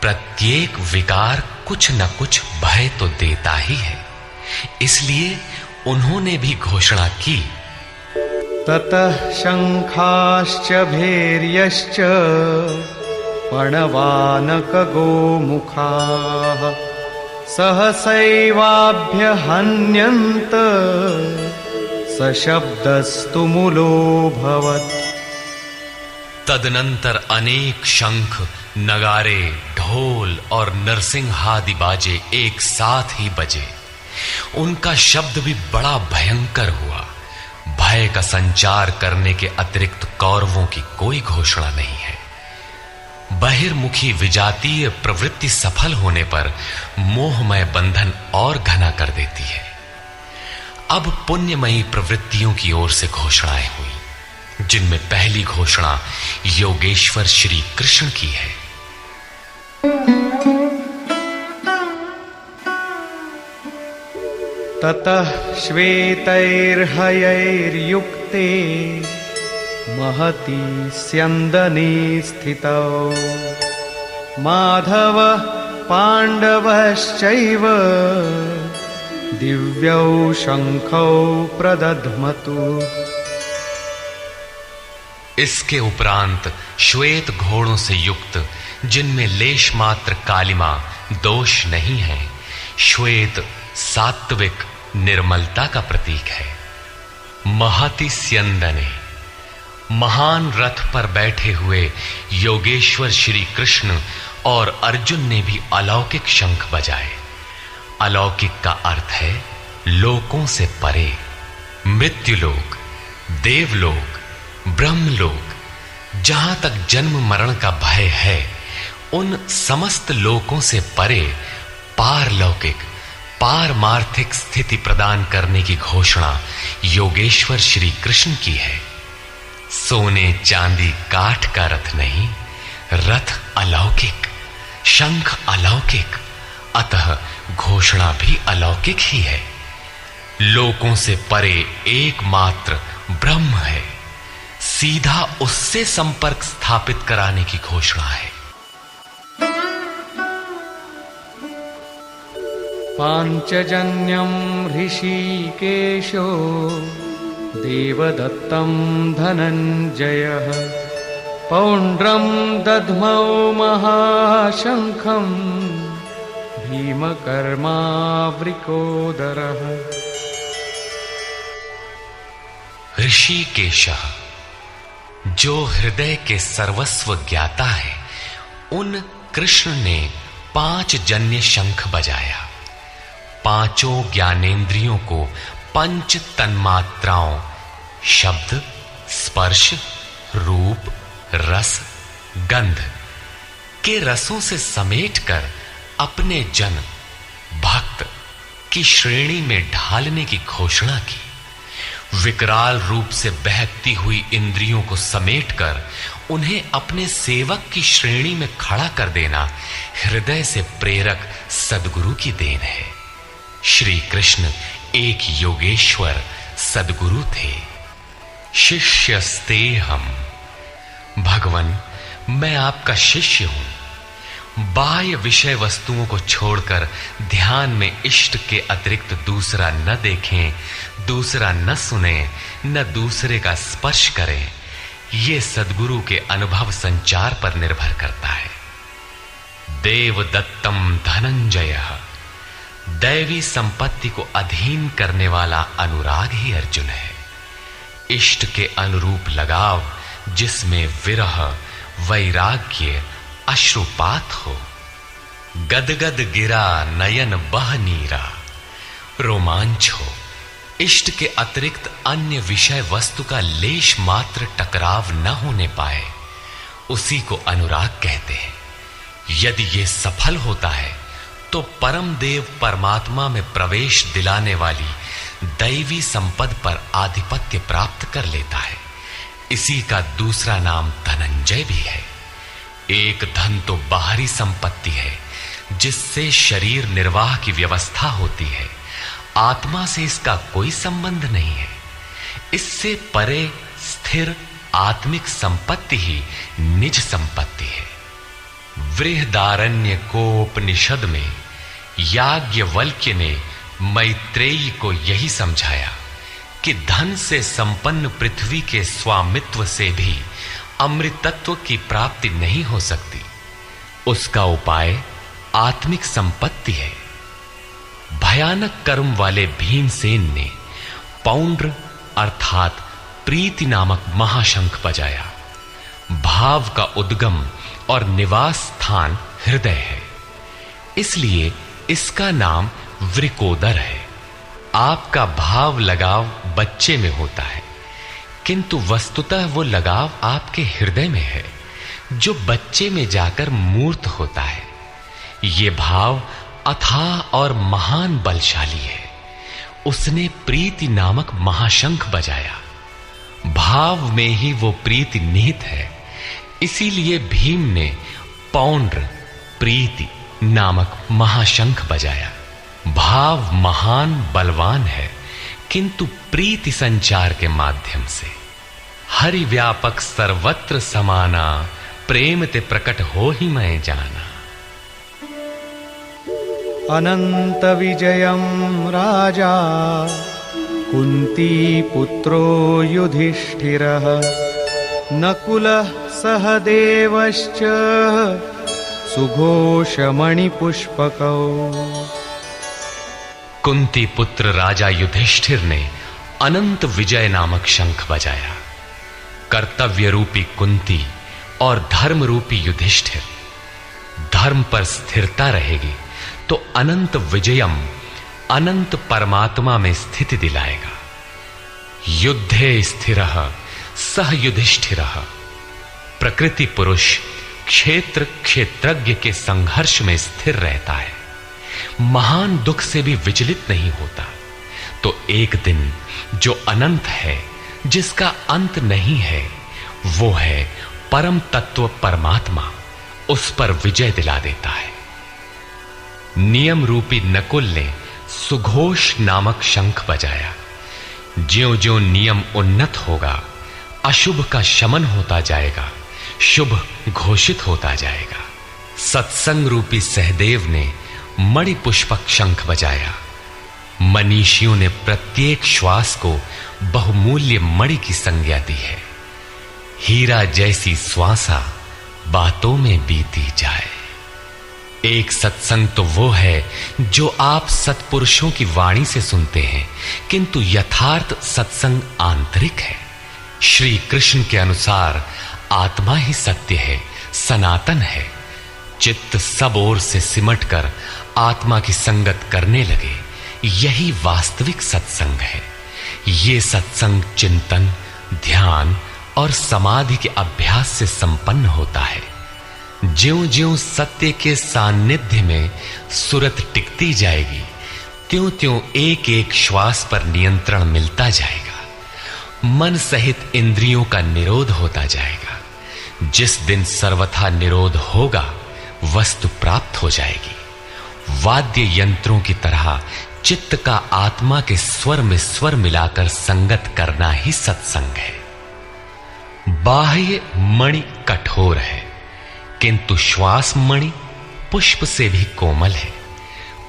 प्रत्येक विकार कुछ न कुछ भय तो देता ही है, इसलिए उन्होंने भी घोषणा की। ततः शंखाश्च भैर्यश्च पणवानक गोमुखाः सहसैवाभ्यहन्यन्त सशब्दस्तु मूलोऽभवत्। तदनंतर अनेक शंख, नगारे, ढोल और नरसिंहादि बाजे एक साथ ही बजे। उनका शब्द भी बड़ा भयंकर हुआ। भय का संचार करने के अतिरिक्त कौरवों की कोई घोषणा नहीं है। बहिर्मुखी विजातीय प्रवृत्ति सफल होने पर मोहमय बंधन और घना कर देती है। अब पुण्यमयी प्रवृत्तियों की ओर से घोषणाएं हुई, जिनमें पहली घोषणा योगेश्वर श्री कृष्ण की है। ततः श्वेतैर्हयैर्युक्ते महती स्यन्दने स्थितौ माधव पांडवश्चैव दिव्यौ शंखौ प्रदध्मतु। इसके उपरांत श्वेत घोड़ों से युक्त, जिनमें लेश मात्र कालिमा दोष नहीं है, श्वेत सात्विक निर्मलता का प्रतीक है। महति स्यन्दने, महान रथ पर बैठे हुए योगेश्वर श्री कृष्ण और अर्जुन ने भी अलौकिक शंख बजाए। अलौकिक का अर्थ है लोकों से परे। मृत्युलोक, देवलोक, ब्रह्मलोक, जहां तक जन्म मरण का भय है, उन समस्त लोकों से परे पारलौकिक, पारमार्थिक स्थिति प्रदान करने की घोषणा योगेश्वर श्री कृष्ण की है। सोने चांदी काठ का रथ नहीं, रथ अलौकिक, शंख अलौकिक, अतः घोषणा भी अलौकिक ही है। लोकों से परे एकमात्र ब्रह्म है, सीधा उससे संपर्क स्थापित कराने की घोषणा है। पांचजन्यम ऋषिकेशो देवदत्तं धनंजयः पौंड्रं दध्मौ महाशंखं भीमकर्मावृकोदरः। ऋषिकेशः, जो हृदय के सर्वस्व ज्ञाता है, उन कृष्ण ने 5 जन्य शंख बजाया। पांचों ज्ञानेंद्रियों को पंच तन्मात्राओं शब्द, स्पर्श, रूप, रस, गंध के रसों से समेटकर अपने जन भक्त की श्रेणी में ढालने की घोषणा की। विकराल रूप से बहकती हुई इंद्रियों को समेटकर उन्हें अपने सेवक की श्रेणी में खड़ा कर देना हृदय से प्रेरक सद्गुरु की देन है। श्री कृष्ण एक योगेश्वर सद्गुरु थे। शिष्यस्ते हम, भगवन मैं आपका शिष्य हूं। बाह्य विषय वस्तुओं को छोड़कर ध्यान में इष्ट के अतिरिक्त दूसरा न देखें, दूसरा न सुने, न दूसरे का स्पर्श करें। ये सद्गुरु के अनुभव संचार पर निर्भर करता है। देवदत्तम धनंजयः, दैवी संपत्ति को अधीन करने वाला अनुराग ही अर्जुन है। इष्ट के अनुरूप लगाव, जिसमें विरह, वैराग्य, अश्रुपात हो। गदगद गिरा नयन बह नीरा, रोमांच हो। इष्ट के अतिरिक्त अन्य विषय वस्तु का लेश मात्र टकराव न होने पाए, उसी को अनुराग कहते हैं। यदि यह सफल होता है तो परम देव परमात्मा में प्रवेश दिलाने वाली दैवी संपद पर आधिपत्य प्राप्त कर लेता है। इसी का दूसरा नाम धनंजय भी है। एक धन तो बाहरी संपत्ति है, जिससे शरीर निर्वाह की व्यवस्था होती है। आत्मा से इसका कोई संबंध नहीं है। इससे परे स्थिर आत्मिक संपत्ति ही निज संपत्ति है। बृहदारण्यकोपनिषद में याज्ञवल्क्य ने मैत्रेयी को यही समझाया कि धन से संपन्न पृथ्वी के स्वामित्व से भी अमृतत्व की प्राप्ति नहीं हो सकती। उसका उपाय आत्मिक संपत्ति है। भयानक कर्म वाले भीमसेन ने पौंड्र अर्थात प्रीति नामक महाशंख बजाया। भाव का उद्गम और निवास स्थान हृदय है, इसलिए इसका नाम वृकोदर है। आपका भाव लगाव बच्चे में होता है, किंतु वस्तुतः वो लगाव आपके हृदय में है, जो बच्चे में जाकर मूर्त होता है। ये भाव अथाह और महान बलशाली है। उसने प्रीति नामक महाशंख बजाया। भाव में ही वो प्रीति निहित है, इसीलिए भीम ने पौंड्र प्रीति नामक महाशंख बजाया। भाव महान बलवान है, किंतु प्रीति संचार के माध्यम से। हरि व्यापक सर्वत्र समाना, प्रेम ते प्रकट हो ही मैं जाना। अनंत विजयम राजा कुंती पुत्रो युधिष्ठिरः नकुलः सहदेवश्च सुघोषमणिपुष्पकौ। कुंती पुत्र राजा युधिष्ठिर ने अनंत विजय नामक शंख बजाया। कर्तव्य रूपी कुंती और धर्म रूपी युधिष्ठिर। धर्म पर स्थिरता रहेगी तो अनंत विजयम अनंत परमात्मा में स्थिति दिलाएगा। युद्धे स्थिरः सह युधिष्ठिरः। प्रकृति पुरुष क्षेत्र क्षेत्रज्ञ के संघर्ष में स्थिर रहता है, महान दुख से भी विचलित नहीं होता। तो एक दिन जो अनंत है, जिसका अंत नहीं है, वो है परम तत्व परमात्मा, उस पर विजय दिला देता है। नियम रूपी नकुल ने सुघोष नामक शंख बजाया। ज्यों-ज्यों नियम उन्नत होगा, अशुभ का शमन होता जाएगा, शुभ घोषित होता जाएगा। सत्संग रूपी सहदेव ने मणिपुष्पक शंख बजाया। मनीषियों ने प्रत्येक श्वास को बहुमूल्य मणि की संज्ञा दी है। हीरा जैसी श्वासा बातों में बीती जाए। एक सत्संग तो वो है जो आप सत्पुरुषों की वाणी से सुनते हैं, किंतु यथार्थ सत्संग आंतरिक है। श्री कृष्ण के अनुसार आत्मा ही सत्य है, सनातन है। चित्त सब ओर से सिमटकर आत्मा की संगत करने लगे, यही वास्तविक सत्संग है। ये सत्संग चिंतन, ध्यान और समाधि के अभ्यास से संपन्न होता है। ज्यों-ज्यों सत्य के सान्निध्य में सुरत टिकती जाएगी, त्यों-त्यों एक-एक श्वास पर नियंत्रण मिलता जाएगा। मन सहित इंद्रियों का निरोध होता जाएगा। जिस दिन सर्वथा निरोध होगा, वस्तु प्राप्त हो जाएगी। वाद्य यंत्रों की तरह चित्त का आत्मा के स्वर में स्वर मिलाकर संगत करना ही सत्संग है। बाह्य मणि कठोर है, किंतु श्वास मणि पुष्प से भी कोमल है।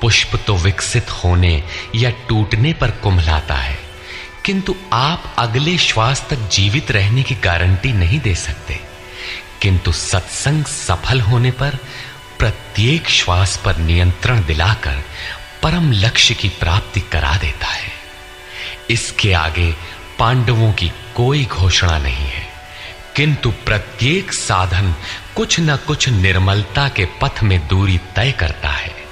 पुष्प तो विकसित होने या टूटने पर कुम्हलाता है, किंतु आप अगले श्वास तक जीवित रहने की गारंटी नहीं दे सकते। किंतु सत्संग सफल होने पर प्रत्येक श्वास पर नियंत्रण दिलाकर परम लक्ष्य की प्राप्ति करा देता है। इसके आगे पांडवों की कोई घोषणा नहीं है, किंतु प्रत्येक साधन कुछ न कुछ निर्मलता के पथ में दूरी तय करता है।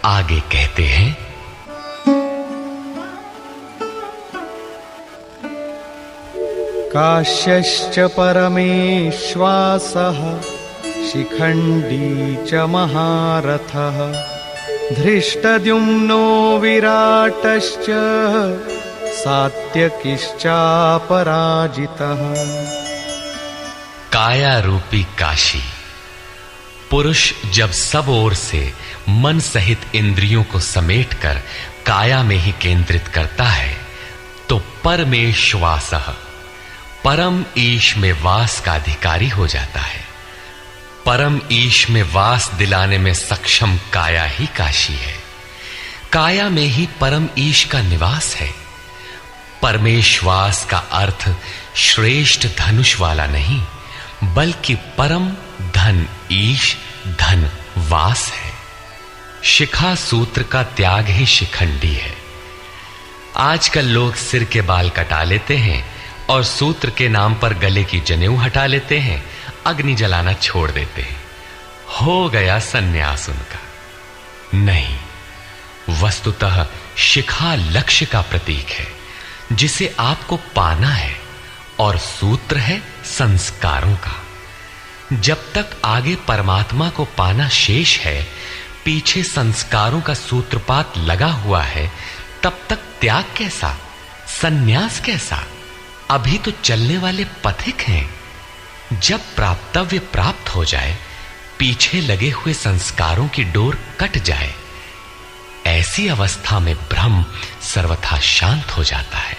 आगे कहते हैं, काश्यश्च परमेश्वासः शिखण्डी च महारथः धृष्टद्युम्नो विराटश्च सात्यकिश्चापराजितः। काया रूपी काशी। पुरुष जब सब ओर से मन सहित इंद्रियों को समेटकर काया में ही केंद्रित करता है, तो परमेश्वासः परम ईश में वास का अधिकारी हो जाता है। परम ईश में वास दिलाने में सक्षम काया ही काशी है। काया में ही परम ईश का निवास है। परमेश्वास का अर्थ श्रेष्ठ धनुष वाला नहीं, बल्कि परम धन ईश धन वास है। शिखा सूत्र का त्याग ही शिखंडी है। आजकल लोग सिर के बाल कटा लेते हैं और सूत्र के नाम पर गले की जनेऊ हटा लेते हैं, अग्नि जलाना छोड़ देते हैं। हो गया सन्यास उनका। नहीं, वस्तुतः शिखा लक्ष्य का प्रतीक है जिसे आपको पाना है, और सूत्र है संस्कारों का। जब तक आगे परमात्मा को पाना शेष है, पीछे संस्कारों का सूत्रपात लगा हुआ है, तब तक त्याग कैसा, सन्यास कैसा? अभी तो चलने वाले पथिक हैं। जब प्राप्तव्य प्राप्त हो जाए, पीछे लगे हुए संस्कारों की डोर कट जाए, ऐसी अवस्था में ब्रह्म सर्वथा शांत हो जाता है।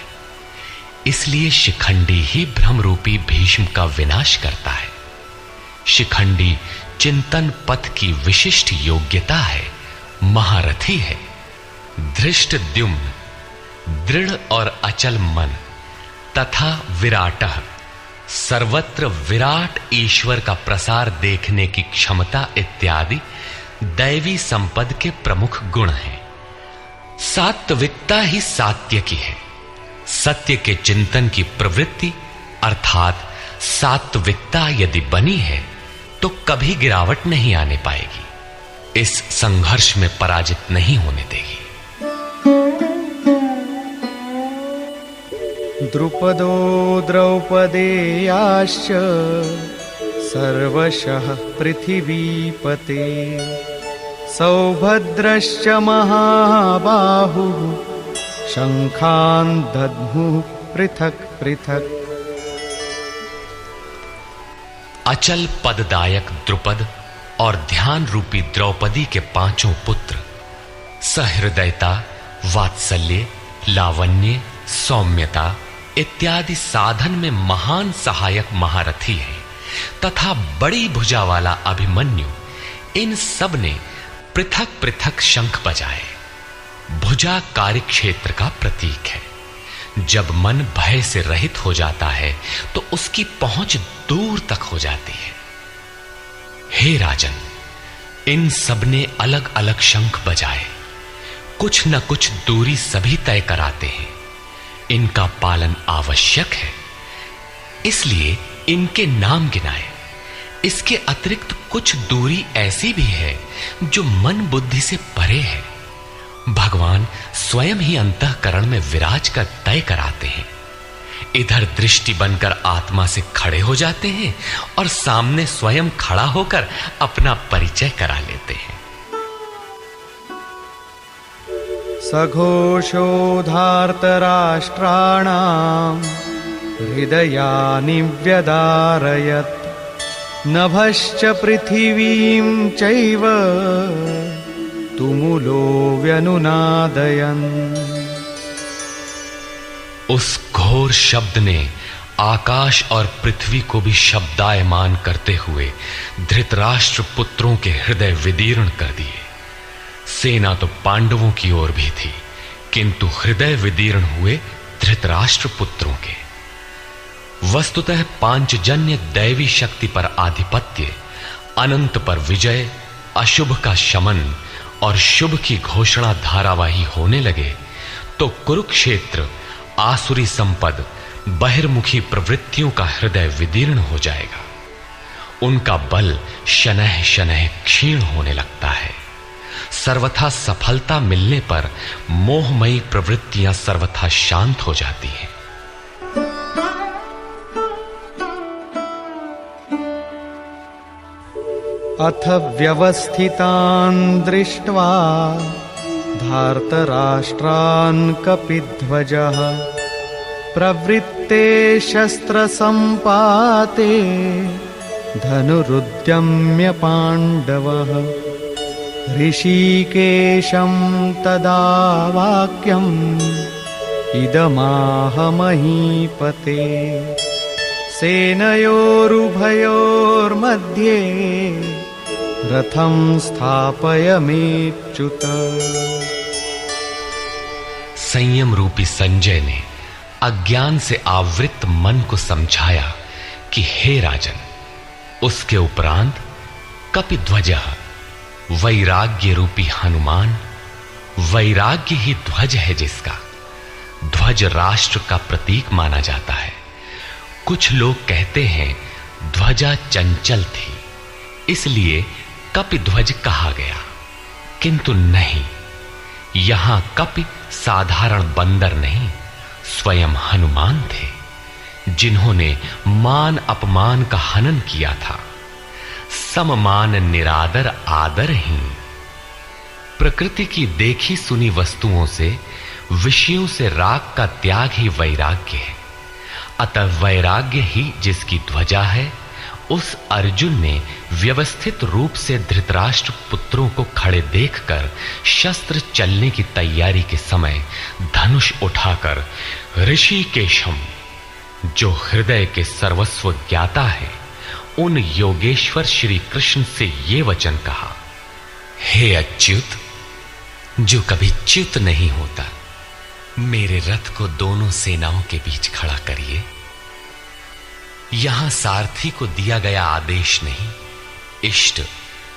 इसलिए शिखंडी ही ब्रह्म रूपी भीष्म का विनाश करता है। शिखंडी चिंतन पथ की विशिष्ट योग्यता है, महारथी है। धृष्टद्युम्न दृढ़ और अचल मन तथा विराटः सर्वत्र विराट ईश्वर का प्रसार देखने की क्षमता इत्यादि दैवी संपद के प्रमुख गुण हैं। सात्विकता ही सात्य की है। सत्य के चिंतन की प्रवृत्ति अर्थात सात्विकता यदि बनी है तो कभी गिरावट नहीं आने पाएगी, इस संघर्ष में पराजित नहीं होने देगी। द्रुपदो द्रौपदेयाश्च सर्वशः पृथिवीपते सौभद्रश्च महाबाहुः शंखान् दद्मुः पृथक् पृथक्। अचल पददायक द्रुपद और ध्यान रूपी द्रौपदी के पांचों पुत्र सहृदयता, वात्सल्य, लावण्य, सौम्यता इत्यादि साधन में महान सहायक महारथी है तथा बड़ी भुजा वाला अभिमन्यु, इन सब ने पृथक पृथक शंख बजाए। भुजा कार्य क्षेत्र का प्रतीक है। जब मन भय से रहित हो जाता है तो उसकी पहुंच दूर तक हो जाती है। हे राजन, इन सब ने अलग अलग शंख बजाए, कुछ न कुछ दूरी सभी तय कराते हैं। इनका पालन आवश्यक है, इसलिए इनके नाम गिनाए। इसके अतिरिक्त कुछ दूरी ऐसी भी है जो मन बुद्धि से परे है। भगवान स्वयं ही अंतःकरण में विराज कर तय कराते हैं। इधर दृष्टि बनकर आत्मा से खड़े हो जाते हैं और सामने स्वयं खड़ा होकर अपना परिचय करा लेते हैं। सघोषोधार्तराष्ट्राणां हृदयानि व्यदारयत् नभश्च पृथिवीं चैव तुमुलो व्यनुनादयन्। उस घोर शब्द ने आकाश और पृथ्वी को भी शब्दायमान करते हुए धृतराष्ट्र पुत्रों के हृदय विदीर्ण कर दिए। सेना तो पांडवों की ओर भी थी, किंतु हृदय विदीर्ण हुए धृतराष्ट्र पुत्रों के। वस्तुतः पांचजन्य दैवी शक्ति पर आधिपत्य, अनंत पर विजय, अशुभ का शमन और शुभ की घोषणा धारावाही होने लगे तो कुरुक्षेत्र आसुरी संपद, बहिर्मुखी प्रवृत्तियों का हृदय विदीर्ण हो जाएगा। उनका बल शनैः शनैः क्षीण होने लगता है। सर्वथा सफलता मिलने पर मोहमयी प्रवृत्तियां सर्वथा शांत हो जाती हैं। अथ व्यवस्थितान् दृष्ट्वा धार्तराष्ट्रान् कपिध्वजः प्रवृत्ते शस्त्रसम्पाते धनुरुद्यम्य पाण्डवः ऋषिकेशं तदा वाक्यम् इदमाह महीपते सेनयोरुभयोर्मध्ये रथं स्थापयमेच्युत। संयम रूपी संजय ने अज्ञान से आवृत मन को समझाया कि हे राजन, उसके उपरांत कपिध्वजः वैराग्य रूपी हनुमान, वैराग्य ही ध्वज है जिसका, ध्वज राष्ट्र का प्रतीक माना जाता है। कुछ लोग कहते हैं ध्वजा चंचल थी इसलिए कपिध्वज कहा गया, किंतु नहीं, यहां कपि साधारण बंदर नहीं, स्वयं हनुमान थे जिन्होंने मान अपमान का हनन किया था। सममान निरादर आदरहीन। प्रकृति की देखी सुनी वस्तुओं से, विषयों से राग का त्याग ही वैराग्य है। अतः वैराग्य ही जिसकी ध्वजा है, उस अर्जुन ने व्यवस्थित रूप से धृतराष्ट्र पुत्रों को खड़े देखकर शस्त्र चलने की तैयारी के समय धनुष उठाकर ऋषिकेशम, जो हृदय के सर्वस्व ज्ञाता है, उन योगेश्वर श्री कृष्ण से ये वचन कहा, हे अच्युत, जो कभी च्युत नहीं होता, मेरे रथ को दोनों सेनाओं के बीच खड़ा करिए। यहां सारथी को दिया गया आदेश नहीं, इष्ट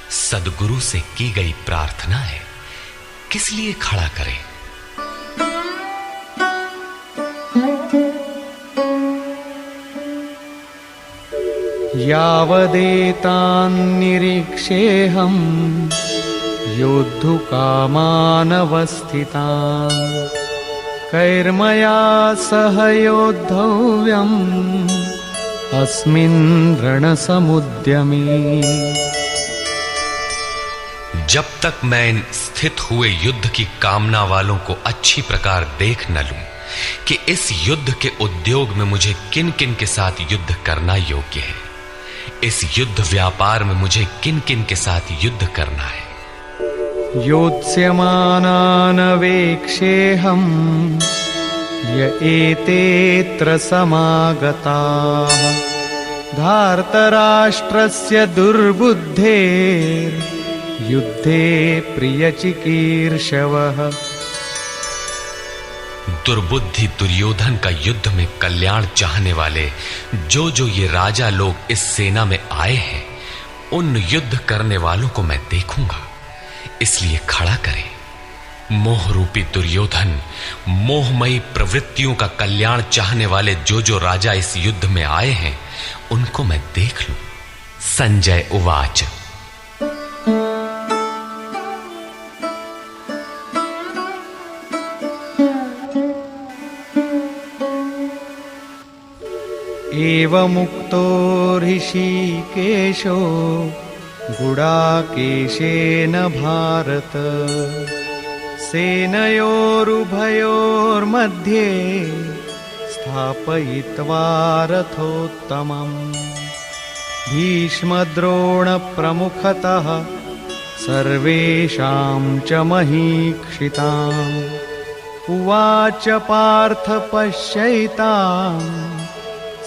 सद्गुरु से की गई प्रार्थना है, किस लिए खड़ा करें? यावदेतान्निरीक्षेऽहं योद्धुकामानवस्थितान् कैर्मया सह योद्धव्यम् अस्मिन् रणसमुद्यमे। जब तक मैं इन स्थित हुए युद्ध की कामना वालों को अच्छी प्रकार देख न लूं कि इस युद्ध के उद्योग में मुझे किन किन के साथ युद्ध करना योग्य है, इस युद्ध व्यापार में मुझे किन किन के साथ युद्ध करना है। योत्स्यमानानवेक्षेऽहं य एतेऽत्र समागताः धार्तराष्ट्रस्य दुर्बुद्धेर्युद्धे प्रियचिकीर्षवः। दुर्बुद्धि दुर्योधन का युद्ध में कल्याण चाहने वाले जो ये राजा लोग इस सेना में आए हैं, उन युद्ध करने वालों को मैं देखूंगा, इसलिए खड़ा करें। मोह रूपी दुर्योधन, मोहमयी प्रवृत्तियों का कल्याण चाहने वाले जो राजा इस युद्ध में आए हैं, उनको मैं देख लूं। संजय उवाच एवमुक्तो ऋषिकेशो गुडाकेशेन भारत सेनयोरुभयोर्मध्ये स्थापयित्वा रथोत्तमम् भीष्मद्रोणप्रमुखतः सर्वेषां च महीक्षिताम् उवाच पार्थ पश्यैताम्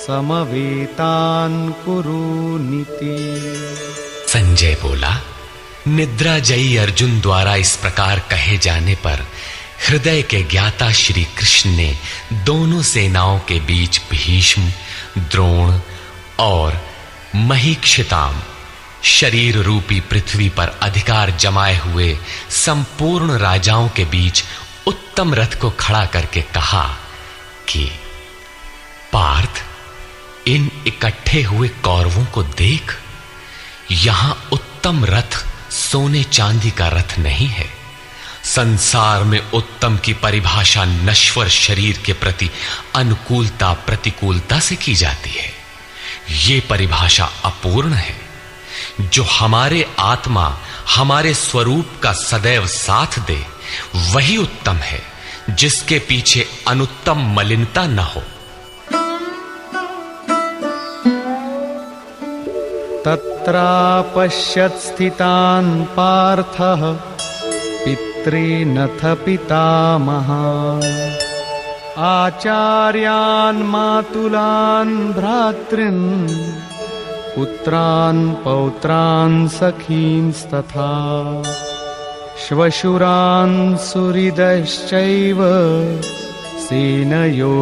समवेतान् कुरुनीति। संजय बोला, निद्राजयी अर्जुन द्वारा इस प्रकार कहे जाने पर हृदय के ज्ञाता श्री कृष्ण ने दोनों सेनाओं के बीच भीष्म, द्रोण और महीक्षिताम, शरीर रूपी पृथ्वी पर अधिकार जमाए हुए संपूर्ण राजाओं के बीच उत्तम रथ को खड़ा करके कहा कि पार्थ, इन इकट्ठे हुए कौरवों को देख, यहां उत्तम रथ सोने चांदी का रथ नहीं है। संसार में उत्तम की परिभाषा नश्वर शरीर के प्रति अनुकूलता प्रतिकूलता से की जाती है। ये परिभाषा अपूर्ण है। जो हमारे आत्मा, हमारे स्वरूप का सदैव साथ दे, वही उत्तम है, जिसके पीछे अनुत्तम मलिनता न हो। तत्रापश्यत् स्थितान् पार्थः पितॄनथ पितामहान् आचार्यान् मातुलान् भ्रातॄन् पुत्रान् पौत्रान् सखींस्तथा श्वशुरान् सुहृदश्चैव सेनयोरुभयोरपि।